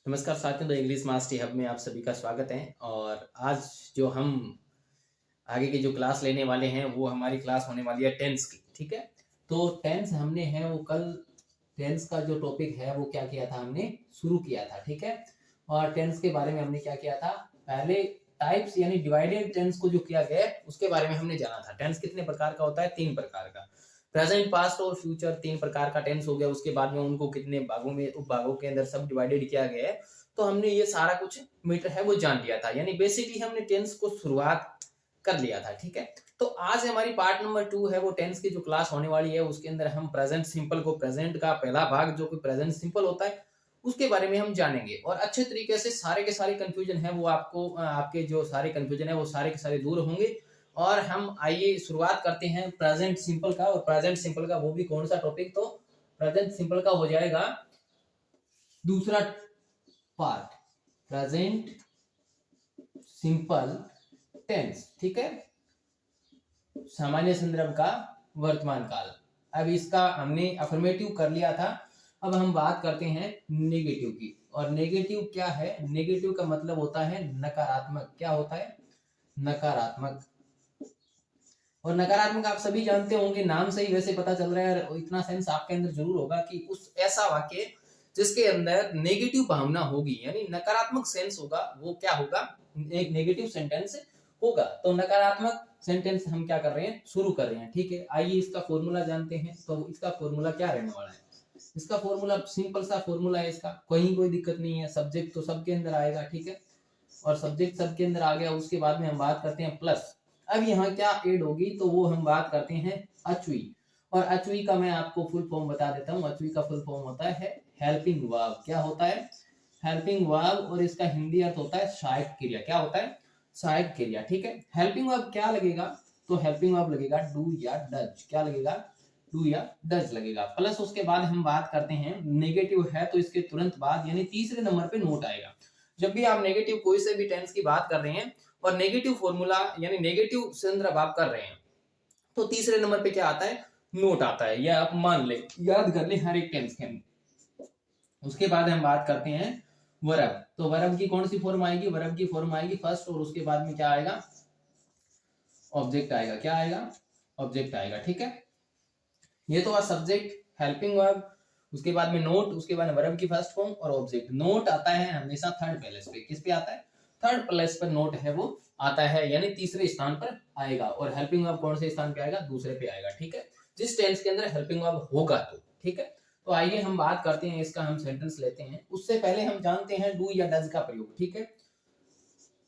नमस्कार साथियों, the English mastery hub में आप सभी का स्वागत है। और आज जो हम आगे की जो क्लास लेने वाले हैं वो हमारी क्लास होने वाली है टेंस की। ठीक है, तो टेंस हमने है वो कल टेंस का जो टॉपिक है वो क्या किया था, हमने शुरू किया था। ठीक है, और टेंस के बारे में हमने क्या किया था, पहले टाइप्स यानी डिवाइडेड टेंस को जो किया गया उसके बारे में हमने जाना था। टेंस कितने प्रकार का होता है, 3 प्रकार का। प्रेजेंट, पास्ट और फ्यूचर 3 प्रकार का टेंस हो गया। उसके बाद में उनको कितने भागों में, उप भागों के अंदर सब डिवाइडेड किया गया है। तो हमने ये सारा कुछ मीटर है वो जान लिया था, यानी बेसिकली हमने टेंस को शुरुआत कर लिया था। ठीक है, तो आज हमारी पार्ट नंबर 2 है वो टेंस की जो क्लास होने वाली है उसके अंदर हम प्रेजेंट सिंपल को, प्रेजेंट का पहला भाग जो कि प्रेजेंट सिंपल होता है उसके बारे में हम जानेंगे। और अच्छे तरीके से सारे के सारे कंफ्यूजन है वो आपको, आपके जो सारे कंफ्यूजन है वो सारे के सारे दूर होंगे। और हम आइए शुरुआत करते हैं प्रेजेंट सिंपल का। और प्रेजेंट सिंपल का वो भी कौन सा टॉपिक, तो प्रेजेंट सिंपल का हो जाएगा दूसरा पार्ट, प्रेजेंट सिंपल टेंस। ठीक है, सामान्य संदर्भ का वर्तमान काल। अब इसका हमने अफर्मेटिव कर लिया था, अब हम बात करते हैं नेगेटिव की। और नेगेटिव क्या है, नेगेटिव का मतलब होता है नकारात्मक। क्या होता है, नकारात्मक। और नकारात्मक आप सभी जानते होंगे, नाम से ही वैसे पता चल रहा है, और इतना सेंस आपके अंदर जरूर होगा कि उस ऐसा वाक्य जिसके अंदर नेगेटिव भावना होगी, यानी नकारात्मक सेंस होगा, वो क्या होगा, एक नेगेटिव सेंटेंस होगा। तो नकारात्मक सेंटेंस हम क्या कर रहे हैं, शुरू कर रहे हैं। ठीक है, आइए इसका फॉर्मूला जानते हैं। तो इसका फॉर्मूला क्या रहने वाला है, इसका फॉर्मूला सिंपल सा फॉर्मूला है इसका, कहीं कोई दिक्कत नहीं है। सब्जेक्ट तो सबके अंदर आएगा, ठीक है, और सब्जेक्ट सबके अंदर आ गया। उसके बाद में हम बात करते हैं प्लस। अब यहाँ क्या ऐड होगी, तो वो हम बात करते हैं अचवी। और अचवी का मैं आपको फुल फॉर्म बता देता हूँ। अचवी का फुल फॉर्म होता है हेल्पिंग वर्ब। क्या होता है, हेल्पिंग वर्ब। और इसका हिंदी अर्थ होता है सहायक क्रिया। क्या होता है, सहायक क्रिया। ठीक है, हेल्पिंग वर्ब क्या लगेगा, तो हेल्पिंग वर्ब लगेगा डू या डज। क्या लगेगा, डू या डज लगेगा। प्लस उसके बाद हम बात करते हैं नेगेटिव है तो इसके तुरंत बाद यानी तीसरे नंबर पे नोट आएगा। जब भी आप नेगेटिव कोई से भी टेंस की बात कर रहे हैं और नेगेटिव फॉर्मूला यानी नेगेटिव संदर्भ आप कर रहे हैं, तो तीसरे नंबर पे क्या आता है, नोट आता है। यह आप मान ले, याद कर ले हर एक टेंस के अंदर। उसके बाद हम बात करते हैं वर्ब। तो वर्ब की कौन सी फॉर्म आएगी, वर्ब की फॉर्म आएगी फर्स्ट, और उसके बाद में क्या आएगा, ऑब्जेक्ट आएगा। क्या आएगा, ऑब्जेक्ट आएगा। ठीक है, ये तो सब्जेक्ट, हेल्पिंग वर्ब, उसके बाद में नोट, उसके बाद वर्ब की फर्स्ट फॉर्म और ऑब्जेक्ट। नोट आता है हमेशा थर्ड प्लेस पे। किस पे आता है, थर्ड प्लेस पर नोट है वो आता है, यानी तीसरे स्थान पर आएगा। और हेल्पिंग वर्ब कौन से स्थान पे आएगा, दूसरे पे आएगा। ठीक है, जिस टेंस के अंदर हेल्पिंग वर्ब होगा तो। ठीक है, तो आइए हम बात करते हैं इसका, हम सेंटेंस लेते हैं। उससे पहले हम जानते हैं डू या डज का प्रयोग। ठीक है,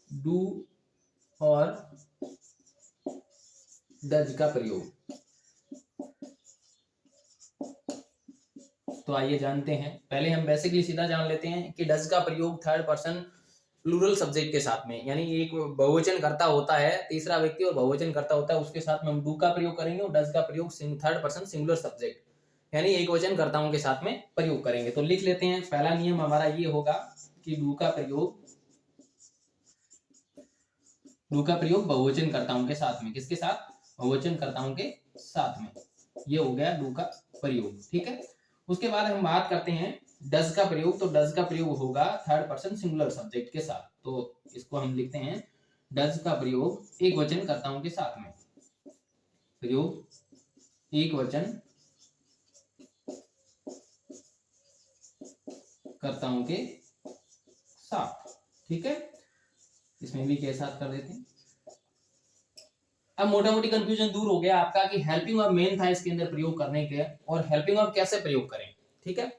डू और डज का प्रयोग, तो आइए जानते हैं। पहले हम बेसिकली सीधा जान लेते हैं कि डज का प्रयोग थर्ड पर्सन प्लूरल सब्जेक्ट के साथ में, यानी एक बहुवचन करता होता है, तीसरा व्यक्ति और बहुवचन करता होता है, उसके साथ में हम डू का प्रयोग करेंगे। और डज का प्रयोग थर्ड पर्सन सिंगुलर सब्जेक्ट यानी एक वचन कर्ताओं के साथ में प्रयोग करेंगे। तो लिख लेते हैं, पहला नियम हमारा ये होगा कि डू का प्रयोग बहुवचन कर्ताओं के साथ में। किसके साथ, बहुवचन कर्ताओं के साथ में। ये हो गया डू का प्रयोग। ठीक है, उसके बाद हम बात करते हैं डज का प्रयोग। तो डज का प्रयोग होगा थर्ड पर्सन सिंगुलर सब्जेक्ट के साथ। तो इसको हम लिखते हैं डज का प्रयोग एक वचन कर्ताओं के साथ में, प्रयोग एक वचन कर्ताओं के साथ। ठीक है, इसमें भी के साथ कर देते हैं। अब मोटा मोटी कंफ्यूजन दूर हो गया आपका कि हेल्पिंग वर्ब मेन था इसके अंदर प्रयोग करने के, और हेल्पिंग वर्ब कैसे प्रयोग करें। ठीक है,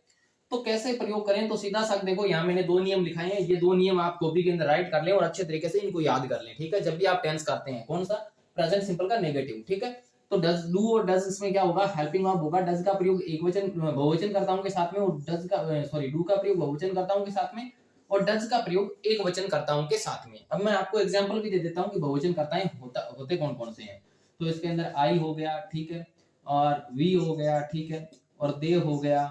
तो कैसे प्रयोग करें, तो सीधा सा देखो, यहाँ मैंने 2 नियम लिखाए हैं। ये 2 नियम आप कॉपी के अंदर राइट कर लें और अच्छे तरीके से इनको याद कर लें। ठीक है, जब भी आप टेंस करते हैं, कौन सा, प्रेजेंट सिंपल का नेगेटिव। ठीक है, तो डज, डू और डज, इसमें क्या होगा, हेल्पिंग वर्ब होगा। डज का प्रयोग एक वचन बहुवचन कर्ताओं के साथ में, और डज का सॉरी डू का प्रयोग बहुवचन कर्ताओं के साथ में, और डज का प्रयोग एक वचन कर्ताओं के साथ में। अब मैं आपको एग्जांपल भी दे देता हूं कि बहुवचन कर्ताएं होते कौन कौन से हैं। तो इसके अंदर आई हो गया, ठीक है, और वी हो गया, ठीक है, और दे हो गया,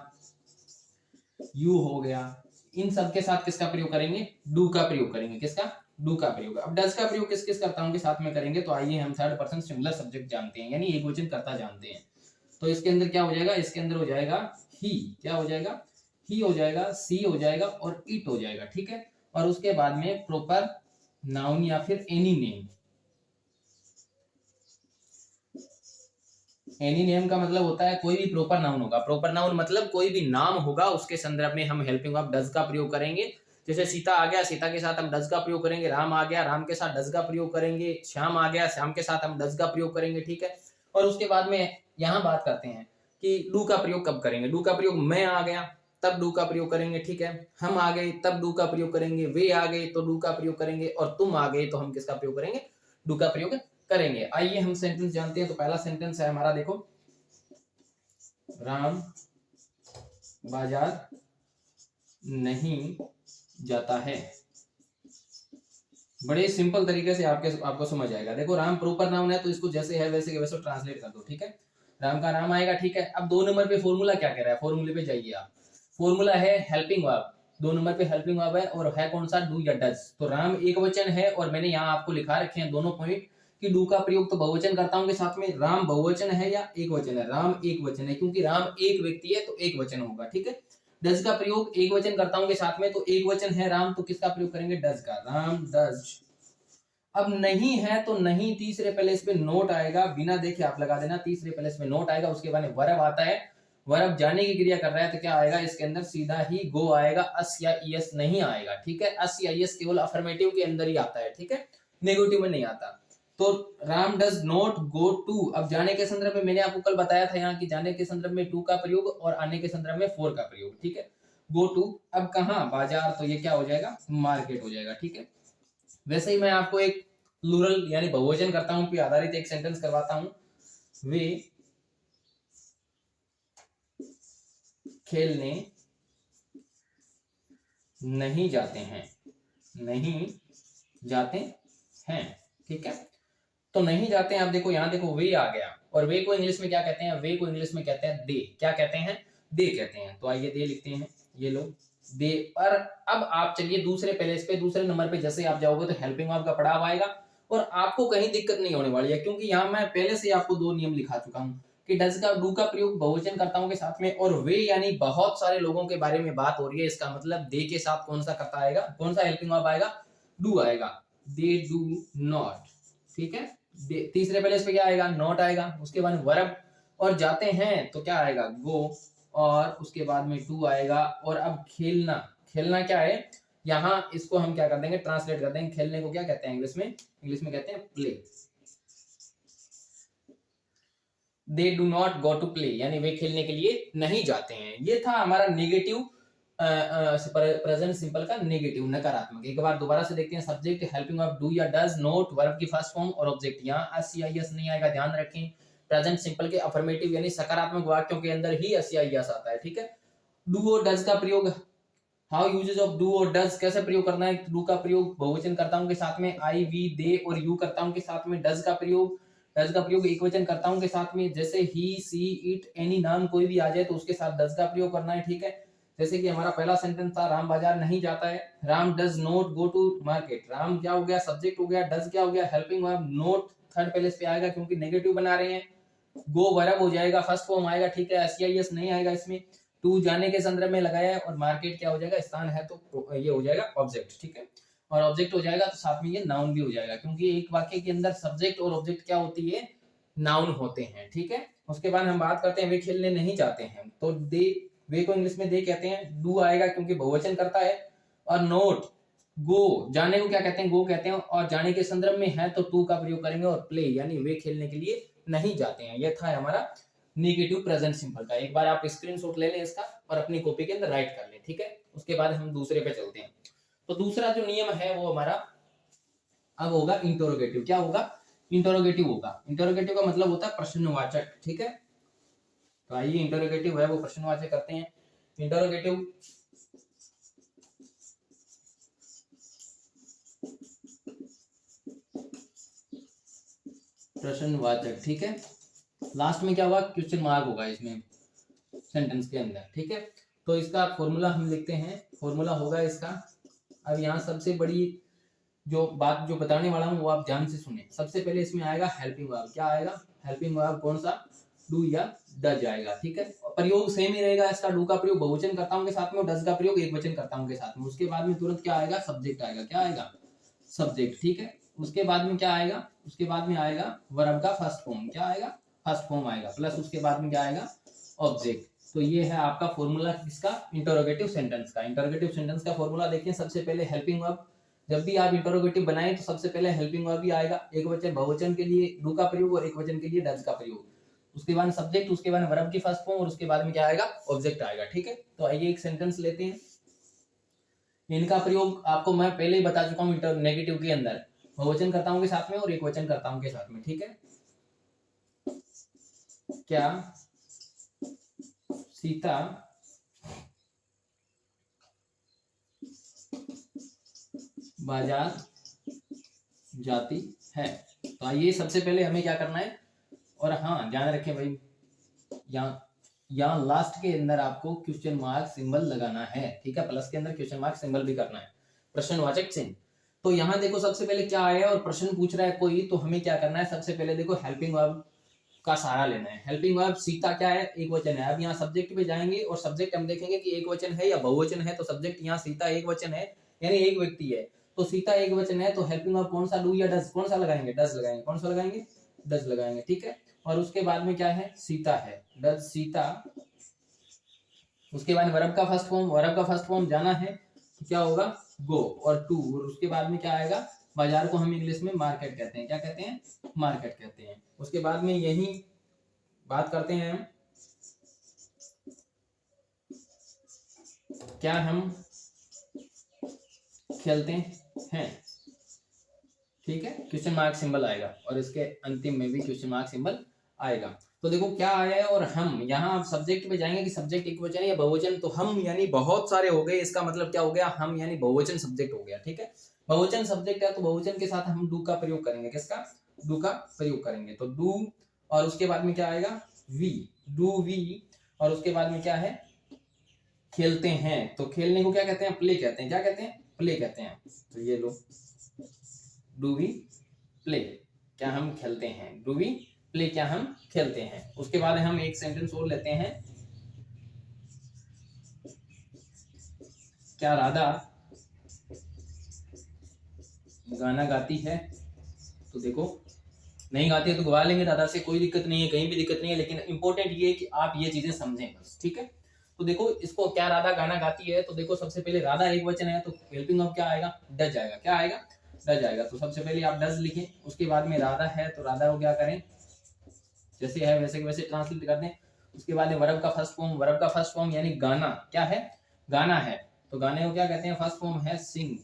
यू हो गया। इन सब के साथ किसका प्रयोग करेंगे, डू का प्रयोग करेंगे। किसका, डू का प्रयोग। अब डज का प्रयोग किस किस कर्ताओं के साथ में करेंगे, तो आइए हम थर्ड पर्सन सिंगुलर सब्जेक्ट जानते हैं, यानी एक वचन कर्ता जानते हैं। तो इसके अंदर क्या हो जाएगा, इसके अंदर हो जाएगा ही। क्या हो जाएगा, ही हो जाएगा, सी हो जाएगा और इट हो जाएगा, ठीक है। और उसके बाद में प्रॉपर नाउन या फिर एनी नेम। एनी नेम का मतलब होता है कोई भी प्रॉपर नाउन होगा। प्रॉपर नाउन मतलब कोई भी नाम होगा, उसके संदर्भ में हम हेल्पिंग ऑफ डज का प्रयोग करेंगे। जैसे सीता आ गया, सीता के साथ हम डज का प्रयोग करेंगे। राम आ गया, राम के साथ डज का प्रयोग करेंगे। श्याम आ गया, श्याम के साथ हम डज का प्रयोग करेंगे, ठीक है। और उसके बाद में यहाँ बात करते हैं कि डू का प्रयोग कब करेंगे। डू का प्रयोग मैं आ गया तब डू का प्रयोग करेंगे, ठीक है। हम आ गए तब डू का प्रयोग करेंगे। वे आ गए तो डू का प्रयोग करेंगे। और तुम आ गए तो हम किसका प्रयोग करेंगे, डू का प्रयोग करेंगे। आइए हम सेंटेंस जानते हैं। तो पहला सेंटेंस है हमारा, देखो, राम बाजार नहीं जाता है। बड़े सिंपल तरीके से आपको समझ आएगा। देखो, राम प्रॉपर नाउन है तो इसको जैसे है वैसे के वैसे ट्रांसलेट कर दो, ठीक है। राम का राम आएगा, ठीक है। अब 2 नंबर पे फॉर्मूला क्या कह रहा है, फॉर्मूले पे जाइए आप। फॉर्मूला है हेल्पिंग वर्ब। 2 नंबर पे हेल्पिंग वर्ब है और है कौन सा, डू या डज। तो राम एक वचन है और मैंने यहाँ आपको लिखा रखे हैं दोनों पॉइंट कि डू का प्रयोग तो बहुवचन कर्ताओं के साथ में। राम बहुवचन है या एक वचन है, राम एक वचन है, क्योंकि राम एक व्यक्ति है तो एक वचन होगा, ठीक है। डज का प्रयोग एक वचन कर्ताओं के साथ में, तो एक वचन है राम, तो किसका प्रयोग करेंगे, डज का। राम डज। अब नहीं है तो नहीं, तीसरे प्लेस पे नोट आएगा, बिना देखे आप लगा देना, तीसरे प्लेस पे नोट आएगा। उसके बाद वर्ब आता है, वर्ब जाने की क्रिया कर रहा है तो क्या आएगा इसके अंदर, सीधा ही गो आएगा, अस या ईएस नहीं आएगा, ठीक है। अस या ईएस केवल अफर्मेटिव के अंदर ही आता है, ठीक है, नेगेटिव में नहीं आता। तो Ram does not go to. अब जाने के संदर्भ में मैंने आपको कल बताया था यहाँ की जाने के संदर्भ में टू का प्रयोग और आने के संदर्भ में फोर का प्रयोग, ठीक है। गो टू, अब कहाँ, बाजार, तो ये क्या हो जाएगा, मार्केट हो जाएगा, ठीक है। वैसे ही मैं आपको एक प्लूरल यानी बहुवचन करता हूं पे आधारित एक सेंटेंस करवाता हूं। वे खेलने नहीं जाते हैं, नहीं जाते हैं, ठीक है। तो नहीं जाते हैं, आप देखो यहाँ देखो वे आ गया, और वे को इंग्लिश में क्या कहते हैं, वे को इंग्लिश में कहते हैं दे। क्या कहते हैं, दे कहते हैं। तो आइए दे लिखते हैं, ये लो दे। पर अब आप चलिए दूसरे प्लेस पे, दूसरे नंबर पे जैसे आप जाओगे तो हेल्पिंग वर्ब का पड़ाव आएगा और आपको कहीं दिक्कत नहीं होने वाली है, क्योंकि यहाँ मैं पहले से आपको 2 नियम लिखा चुका हूँ कि डज का, डू का प्रयोग बहुवचन कर्ताओं के साथ में, और वे यानी बहुत सारे लोगों के बारे में बात हो रही है, इसका मतलब दे के साथ कौन सा कर्ता आएगा, कौन सा हेल्पिंग वर्ब आएगा, डू आएगा। दे डू नॉट, ठीक है। तीसरे प्लेस पे क्या आएगा, नॉट आएगा। उसके बाद वर्ब, और जाते हैं तो क्या आएगा, गो, और उसके बाद में टू आएगा। और अब खेलना, खेलना क्या है, यहाँ इसको हम क्या कर देंगे, ट्रांसलेट कर देंगे। खेलने को क्या कहते हैं इंग्लिश में, इंग्लिश में कहते हैं play. They do not go to play, यानी वे खेलने के लिए नहीं जाते हैं। ये था हमारा नेगेटिव, प्रेजेंट सिंपल का नेगेटिव, नकारात्मक। एक बार दोबारा से देखते हैं। सब्जेक्ट हेल्पिंग ऑफ डू या डज, नोट वर्ब की फर्स्ट फॉर्म, और ऑब्जेक्ट। यहाँ एस या एस नहीं आएगा, ध्यान रखें। प्रेजेंट सिंपल के अफर्मेटिव यानी सकारात्मक वाक्यों के अंदर ही एस या एस आता है, ठीक है। डू और डज का प्रयोग, हाउ यूजेस ऑफ डू और डज, कैसे प्रयोग करना है। डू का प्रयोग बहुवचन कर्ताओं के साथ में, आई वी दे और यू कर्ताओं के साथ में। डज का प्रयोग, डज का प्रयोग एक वचन कर्ताओं के साथ में, जैसे ही, सी, इट, एनी नाम कोई भी आ जाए तो उसके साथ डज का प्रयोग करना है, ठीक है। जैसे कि हमारा पहला सेंटेंस था, राम बाजार नहीं जाता है। Ram does not go to market. Ram क्या हो गया, सब्जेक्ट हो गया। डज क्या हो गया, helping verb. Note third place पे आएगा क्योंकि नेगेटिव बना रहे हैं। गो वर्ब हो जाएगा, फर्स्ट फॉर्म आएगा, ठीक है। एस नहीं आएगा इसमें। टू जाने के संदर्भ में लगाया है, और मार्केट क्या हो जाएगा, स्थान है, तो ये हो जाएगा ऑब्जेक्ट, ठीक है। और ऑब्जेक्ट हो जाएगा तो साथ में ये नाउन भी हो जाएगा, क्योंकि एक वाक्य के अंदर सब्जेक्ट और ऑब्जेक्ट क्या होती है, नाउन होते हैं, ठीक है। उसके बाद हम बात करते हैं वे खेलने नहीं जाते हैं, तो दे, वे को इंग्लिश में दे कहते हैं। डू आएगा क्योंकि बहुवचन करता है। और नोट, गो, जाने को क्या कहते हैं, गो कहते हैं, और जाने के संदर्भ में है तो टू का प्रयोग करेंगे। और प्ले यानी वे खेलने के लिए नहीं जाते हैं। यह था हमारा नेगेटिव प्रेजेंट सिंपल का। एक बार आप स्क्रीनशॉट ले लें इसका और अपनी कॉपी के अंदर राइट कर लें, ठीक है। उसके बाद हम दूसरे पे चलते हैं। तो दूसरा जो नियम है वो हमारा अब होगा इंटरोगेटिव। क्या होगा, इंटरोगेटिव होगा। इंटरोगेटिव का मतलब होता है प्रश्नवाचक, ठीक है। तो आइए इंटरोगेटिव है वो प्रश्नवाचक करते हैं। इंटरोगेटिव, प्रश्नवाचक, ठीक है। लास्ट में क्या होगा, क्वेश्चन मार्क होगा इसमें सेंटेंस के अंदर, ठीक है। तो इसका फॉर्मूला हम लिखते हैं। फॉर्मूला होगा इसका, अब यहाँ सबसे बड़ी जो बात जो बताने वाला हूँ वो आप ध्यान से सुने। सबसे पहले इसमें आएगा हेल्पिंग वर्ब। क्या आएगा, हेल्पिंग वर्ब कौन सा, डू या डज आएगा। ठीक है, प्रयोग सेम ही रहेगा इसका, डू का प्रयोग बहुवचन कर्ताओं के साथ में और डज का प्रयोग एकवचन कर्ताओं के साथ में। उसके बाद में तुरंत क्या आएगा, सब्जेक्ट आएगा। क्या आएगा, सब्जेक्ट। ठीक है, उसके बाद में क्या आएगा, उसके बाद में आएगा वर्ब का फर्स्ट फॉर्म। क्या आएगा, फर्स्ट फॉर्म आएगा, प्लस उसके बाद में क्या आएगा, ऑब्जेक्ट। तो ये है आपका फॉर्मूला किसका, इंटरोगेटिव सेंटेंस का। इंटरोगेटिव सेंटेंस का फॉर्मूला देखिए, सबसे पहले हेल्पिंग वर्ब। जब भी आप इंटरोगेटिव बनाएं तो सबसे पहले हेल्पिंग वर्ब ही आएगा। एक वचन बहुवचन के लिए डू का प्रयोग और एक वचन के लिए डज का प्रयोग। उसके बाद सब्जेक्ट, उसके बाद वर्ब की फर्स्ट फॉर्म और उसके बाद में क्या आएगा, ऑब्जेक्ट आएगा। ठीक है, तो आइए एक सेंटेंस लेते हैं। इनका प्रयोग आपको मैं पहले ही बता चुका हूं नेगेटिव के अंदर, बहुवचन कर्ताओं के साथ में और एक वचन कर्ताओं के साथ में। ठीक है, क्या सीता बाजार जाती है। तो आइए सबसे पहले हमें क्या करना है, और हाँ ध्यान रखें भाई, यहाँ लास्ट के अंदर आपको क्वेश्चन मार्क सिंबल लगाना है। ठीक है, प्लस के अंदर क्वेश्चन मार्क सिंबल भी करना है, प्रश्नवाचक चिन्ह। तो यहाँ देखो सबसे पहले क्या आया और प्रश्न पूछ रहा है कोई, तो हमें क्या करना है, सबसे पहले देखो हेल्पिंग वर्ब का सहारा लेना है। हेल्पिंग वर्ब सीता क्या है, एक वचन है। अब यहाँ सब्जेक्ट पे जाएंगे और सब्जेक्ट हम देखेंगे कि एक वचन है या बहुवचन है। तो सब्जेक्ट यहाँ सीता एक वचन है, यानी एक व्यक्ति है, तो सीता एक वचन है, तो हेल्पिंग वर्ब कौन सा, डू या डज, कौन सा लगाएंगे, डज लगाएंगे। कौन सा लगाएंगे, डज लगाएंगे। ठीक है, और उसके बाद में क्या है, सीता है, डज सीता। उसके बाद वर्ब का फर्स्ट फॉर्म, वर्ब का फर्स्ट फॉर्म जाना है तो क्या होगा, गो और टू। और उसके बाद में क्या आएगा, बाजार को हम इंग्लिश में मार्केट कहते हैं। क्या कहते हैं, मार्केट कहते हैं। उसके बाद में यही बात करते हैं हम, क्या हम खेलते हैं। ठीक है, क्वेश्चन मार्क सिंबल आएगा और इसके अंतिम में भी क्वेश्चन मार्क सिंबल आएगा। तो देखो क्या आया है, और हम यहाँ आप सब्जेक्ट पे जाएंगे कि सब्जेक्ट एक वचन है या बहुवचन। तो हम यानी बहुत सारे हो गए, इसका मतलब क्या हो गया, हम यानी बहुवचन सब्जेक्ट हो गया। ठीक है, बहुवचन सब्जेक्ट है तो बहुवचन के साथ हम डू का प्रयोग करेंगे। किसका, डू का प्रयोग करेंगे। तो डू और उसके बाद में क्या आएगा, वी, डू वी। और उसके बाद में क्या है, खेलते हैं। तो खेलने को क्या कहते हैं, प्ले कहते हैं। क्या कहते हैं, प्ले कहते हैं। तो ये लो, डू वी प्ले, क्या हम खेलते हैं, डू वी प्ले, क्या हम खेलते हैं। उसके बाद हम एक सेंटेंस और लेते हैं, क्या राधा गाना गाती है। तो देखो नहीं गाती है तो गवा लेंगे राधा से, कोई दिक्कत नहीं है, कहीं भी दिक्कत नहीं है, लेकिन इंपॉर्टेंट ये है कि आप ये चीजें समझें बस। ठीक है, तो देखो इसको, क्या राधा गाना गाती है। तो देखो सबसे पहले राधा एक वचन है तो हेल्पिंग ऑफ क्या आएगा, डज आएगा। क्या आएगा, डज आएगा। तो सबसे पहले आप डज लिखें, उसके बाद में राधा है तो राधा को क्या करें, जैसे है वैसे वैसे ट्रांसलेट कर दें। उसके बाद में वर्ब का फर्स्ट फॉर्म, वर्ब का फर्स्ट फॉर्म यानी गाना। क्या है, गाना है, तो गाने को क्या कहते हैं, फर्स्ट फॉर्म है सिंग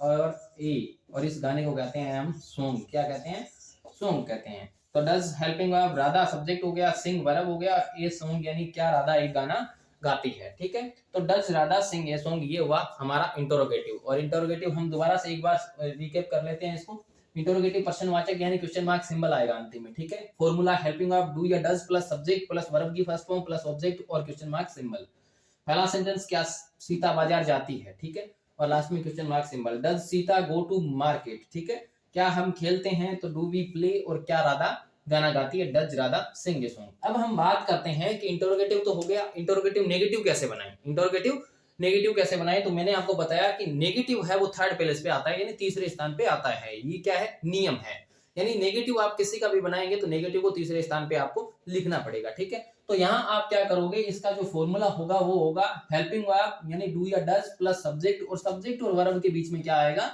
और ए, और इस गाने को कहते हैं हम सॉन्ग। क्या कहते हैं, सॉन्ग कहते हैं। तो does helping verb, Radha subject हो गया, सिंग वर्ब हो गया, ए सॉन्ग यानी क्या राधा एक गाना गाती है। ठीक है, तो does Radha sing a song, ये हुआ हमारा इंटरोगेटिव। और इंटरोगेटिव हम दोबारा से एक बार रिकैप कर लेते हैं इसको। इंटरोगेटिव प्रश्नवाचक यानी क्वेश्चन मार्क सिंबल आएगा अंतिम में। ठीक है, फॉर्मूला हेल्पिंग वर्ब डू या does plus subject plus verb की फर्स्ट फॉर्म प्लस ऑब्जेक्ट और क्वेश्चन मार्क सिंबल। पहला सेंटेंस, क्या सीता बाजार जाती है। ठीक है, और लास्ट में question mark symbol. Does Sita go to market. ठीक है, क्या हम खेलते हैं, तो डू वी प्ले, और क्या राधा गाना गाती है, does Radha sing a song. अब हम बात करते हैं कि इंटरोगेटिव तो हो गया, इंटरोगेटिव नेगेटिव कैसे बनाएं। इंटरोगेटिव नेगेटिव कैसे बनाए, तो मैंने आपको बताया कि नेगेटिव है वो थर्ड प्लेस पे आता है, यानी तीसरे स्थान पे आता है। ये क्या है, नियम है। यानी नेगेटिव आप किसी का भी बनाएंगे तो नेगेटिव को तीसरे स्थान पे आपको लिखना पड़ेगा। ठीक है, तो यहाँ आप क्या करोगे, इसका जो फॉर्मूला होगा वो होगा हेल्पिंग वर्ब यानी डू या डज प्लस सब्जेक्ट, और सब्जेक्ट और वर्ब के बीच में क्या आएगा,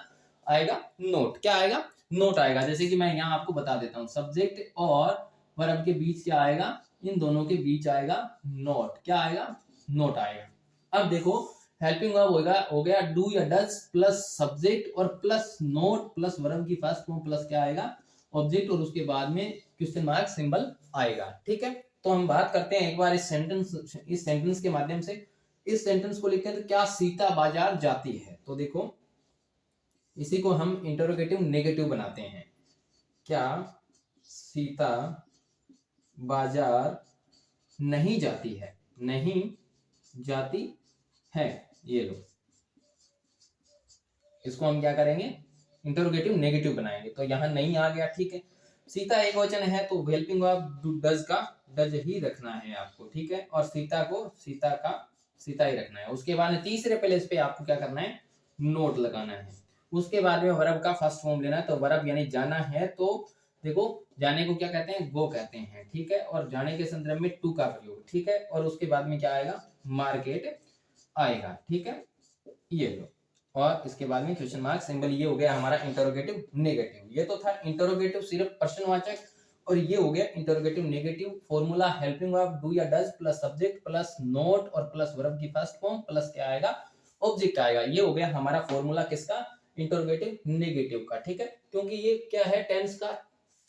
आएगा नोट। क्या आएगा, नोट आएगा। जैसे कि मैं यहाँ आपको बता देता हूँ, सब्जेक्ट और वर्ब के बीच क्या आएगा, इन दोनों के बीच आएगा नोट। क्या आएगा, नोट आएगा। अब देखो हेल्पिंग वर्ब हो गया डू या डज प्लस सब्जेक्ट और प्लस नोट प्लस वर्ब की फर्स्ट फॉर्म प्लस क्या आएगा, ऑब्जेक्ट, और उसके बाद में क्वेश्चन मार्क सिंबल आएगा। ठीक है, तो हम बात करते हैं एक बार इस सेंटेंस के माध्यम से। इस सेंटेंस को लिखते हैं, तो क्या सीता बाजार जाती है। तो देखो इसी को हम इंटरोगेटिव नेगेटिव बनाते हैं, क्या सीता बाजार नहीं जाती है, नहीं जाती है। ये लो, इसको हम क्या करेंगे, इंटरोगेटिव नेगेटिव बनाएंगे। तो यहां नहीं आ गया। ठीक है, सीता एक वचन है तो हेल्पिंग वर्ब डज का डज ही रखना है आपको, ठीक है। और सीता को सीता का सीता ही रखना है। उसके बाद में तीसरे प्लेस पे आपको क्या करना है, नोट लगाना है। उसके बाद में वर्ब का फर्स्ट फॉर्म लेना है। तो वर्ब यानी जाना है तो देखो जाने को क्या कहते हैं, गो कहते हैं, ठीक है। और जाने के संदर्भ में टू का प्रयोग, ठीक है। और उसके बाद में क्या आएगा, मार्केट आएगा, ठीक है। ये लो, और इसके बाद में क्वेश्चन मार्क सिंबल। ये हो गया हमारा इंटरोगेटिव नेगेटिव। ये तो था इंटरोगेटिव सिर्फ प्रश्नवाचक, और ये हो गया interrogative negative. Formula helping verb do या does plus subject plus not और प्लस वर्ब की फर्स्ट फॉर्म प्लस क्या आएगा, ऑब्जेक्ट आएगा। ये हो गया हमारा फॉर्मूला किसका, इंटरोगेटिव नेगेटिव का, ठीक है। क्योंकि ये क्या है, टेंस का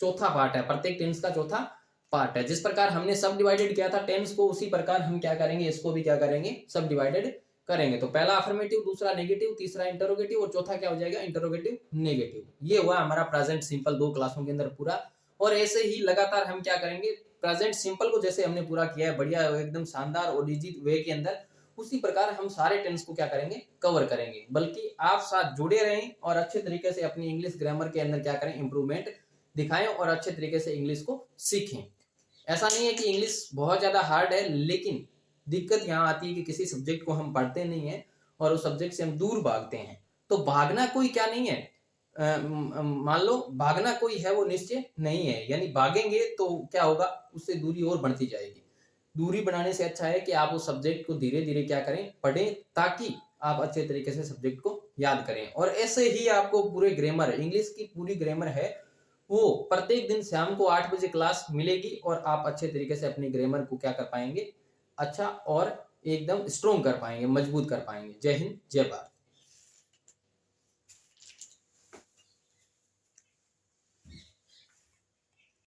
चौथा पार्ट है, प्रत्येक टेंस का चौथा पार्ट है। जिस प्रकार हमने सब डिवाइडेड किया था टेंस को, उसी प्रकार हम क्या करेंगे, इसको भी क्या करेंगे, सब डिवाइडेड करेंगे। तो पहला अफर्मेटिव, दूसरा नेगेटिव, तीसरा इंटरोगेटिव और चौथा क्या हो जाएगा, इंटरोगेटिव नेगेटिव। ये हुआ हमारा प्रेजेंट सिंपल 2 क्लासों के अंदर पूरा। और ऐसे ही लगातार हम क्या करेंगे, प्रेजेंट सिंपल को जैसे हमने पूरा किया है बढ़िया एकदम शानदार और इजी वे के अंदर, उसी प्रकार हम सारे टेंस को क्या करेंगे, कवर करेंगे। बल्कि आप साथ जुड़े रहें और अच्छे तरीके से अपनी इंग्लिश ग्रामर के अंदर क्या करें, इंप्रूवमेंट दिखाएं और अच्छे तरीके से इंग्लिश को सीखें। ऐसा नहीं है कि इंग्लिश बहुत ज्यादा हार्ड है, लेकिन दिक्कत यहाँ आती है कि किसी सब्जेक्ट को हम पढ़ते नहीं है और उस सब्जेक्ट से हम दूर भागते हैं। तो भागना कोई क्या नहीं है, मान लो भागना कोई है वो निश्चय नहीं है, यानी भागेंगे तो क्या होगा, उससे दूरी और बढ़ती जाएगी। दूरी बनाने से अच्छा है कि आप उस सब्जेक्ट को धीरे धीरे क्या करें, पढ़ें, ताकि आप अच्छे तरीके से सब्जेक्ट को याद करें। और ऐसे ही आपको पूरे ग्रामर, इंग्लिश की पूरी ग्रामर है वो प्रत्येक दिन शाम को 8 बजे क्लास मिलेगी, और आप अच्छे तरीके से अपनी ग्रामर को क्या कर पाएंगे, अच्छा और एकदम स्ट्रोंग कर पाएंगे, मजबूत कर पाएंगे। जय हिंद, जय भारत।